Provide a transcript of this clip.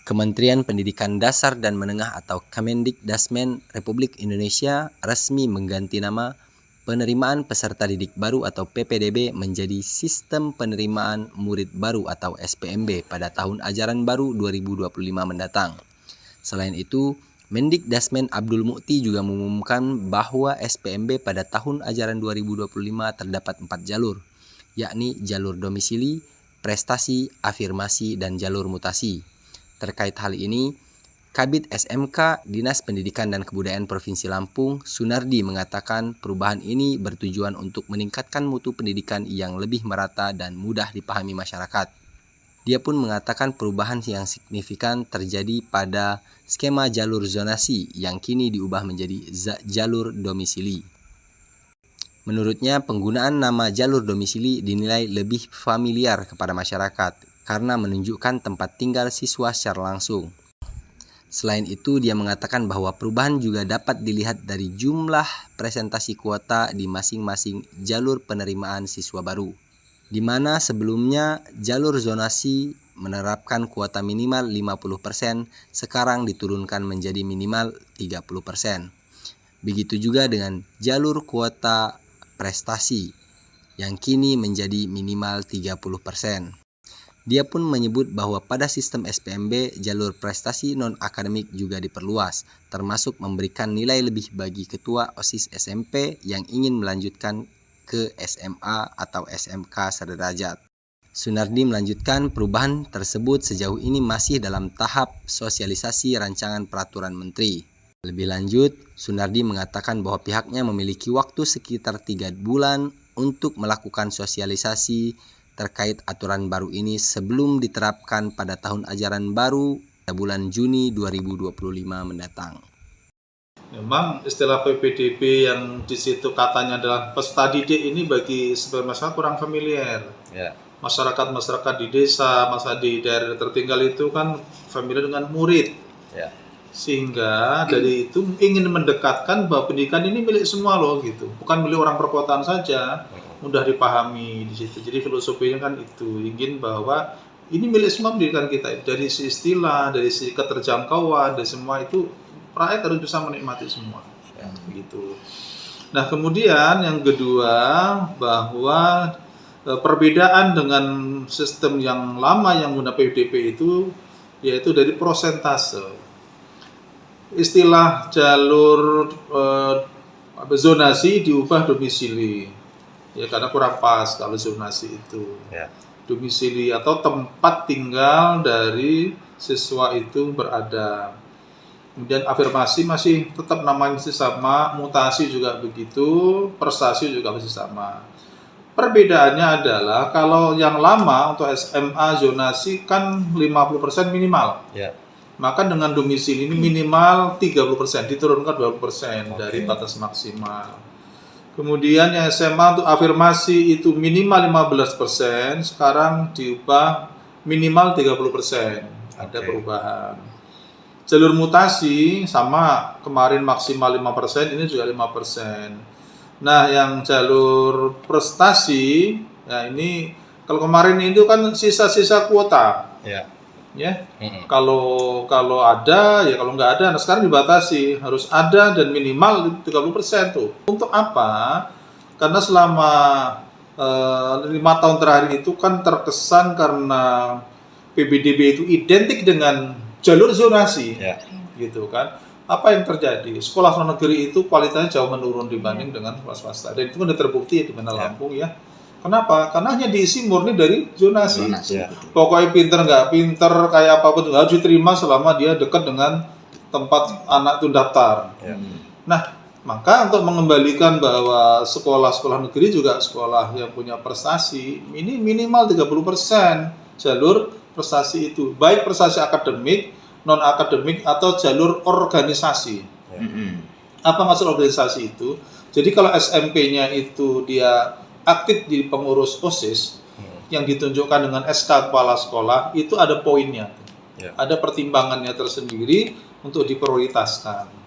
Kementerian Pendidikan Dasar dan Menengah atau Kemendikdasmen Republik Indonesia resmi mengganti nama Penerimaan Peserta Didik Baru atau PPDB menjadi Sistem Penerimaan Murid Baru atau SPMB pada tahun ajaran baru 2025 mendatang. Selain itu, Mendikdasmen Abdul Mukti juga mengumumkan bahwa SPMB pada tahun ajaran 2025 terdapat 4 jalur, yakni jalur domisili, prestasi, afirmasi, dan jalur mutasi. Terkait hal ini, Kabid SMK Dinas Pendidikan dan Kebudayaan Provinsi Lampung, Sunardi, mengatakan perubahan ini bertujuan untuk meningkatkan mutu pendidikan yang lebih merata dan mudah dipahami masyarakat. Dia pun mengatakan perubahan yang signifikan terjadi pada skema jalur zonasi yang kini diubah menjadi jalur domisili. Menurutnya, penggunaan nama jalur domisili dinilai lebih familiar kepada masyarakat karena menunjukkan tempat tinggal siswa secara langsung. Selain itu, dia mengatakan bahwa perubahan juga dapat dilihat dari jumlah presentasi kuota di masing-masing jalur penerimaan siswa baru, di mana sebelumnya jalur zonasi menerapkan kuota minimal 50%, sekarang diturunkan menjadi minimal 30%. Begitu juga dengan jalur kuota prestasi yang kini menjadi minimal 30%. Dia pun menyebut bahwa pada sistem SPMB, jalur prestasi non-akademik juga diperluas, termasuk memberikan nilai lebih bagi ketua OSIS SMP yang ingin melanjutkan ke SMA atau SMK sederajat. Sunardi melanjutkan perubahan tersebut sejauh ini masih dalam tahap sosialisasi rancangan peraturan menteri. Lebih lanjut, Sunardi mengatakan bahwa pihaknya memiliki waktu sekitar 3 bulan untuk melakukan sosialisasi terkait aturan baru ini sebelum diterapkan pada tahun ajaran baru pada bulan Juni 2025 mendatang. Memang istilah PPDB yang di situ katanya adalah peserta didik ini bagi sebagian masyarakat kurang familiar. Ya. Masyarakat di desa, masa di daerah tertinggal itu kan familiar dengan murid. Ya. Sehingga dari itu ingin mendekatkan bahwa pendidikan ini milik semua loh gitu, bukan milik orang perkotaan saja, mudah dipahami di situ. Jadi filosofinya kan itu ingin bahwa ini milik semua pendidikan kita, dari si istilah, dari si keterjangkauan, dari semua itu rakyat harus bisa menikmati semua, ya, gitu. Nah kemudian yang kedua bahwa perbedaan dengan sistem yang lama yang menggunakan PDP itu yaitu dari prosentase. Istilah jalur zonasi diubah domisili, ya karena kurang pas kalau zonasi itu. Ya. Domisili atau tempat tinggal dari siswa itu berada. Kemudian afirmasi masih tetap namanya masih sama, mutasi juga begitu, prestasi juga masih sama. Perbedaannya adalah kalau yang lama untuk SMA zonasi kan 50% minimal. Ya. Maka dengan domisili ini minimal 30%, diturunkan 20% dari batas maksimal. Kemudian yang SMA untuk afirmasi itu minimal 15%, sekarang diubah minimal 30%. Ada perubahan. Jalur mutasi sama, kemarin maksimal 5%, ini juga 5%. Nah, yang jalur prestasi, ya ini kalau kemarin itu kan sisa-sisa kuota. Ya, kalau ada ya, kalau nggak ada, nah sekarang dibatasi harus ada dan minimal 30% tuh. Untuk apa? Karena selama 5 tahun terakhir itu kan terkesan karena PPDB itu identik dengan jalur zonasi, gitu kan. Apa yang terjadi? Sekolah negeri itu kualitasnya jauh menurun dibanding dengan sekolah swasta, dan itu kan terbukti di mana Lampung ya. Kenapa? Karena hanya diisi murni dari zonasi. Pokoknya pinter nggak pinter, kayak apapun harus diterima selama dia dekat dengan tempat anak itu daftar. Nah, maka untuk mengembalikan bahwa sekolah-sekolah negeri juga sekolah yang punya prestasi, ini minimal 30% jalur prestasi itu. Baik prestasi akademik, non-akademik, atau jalur organisasi. Apa maksud organisasi itu? Jadi kalau SMP-nya itu dia aktif di pengurus OSIS yang ditunjukkan dengan SK kepala sekolah, itu ada poinnya, ada pertimbangannya tersendiri untuk diprioritaskan.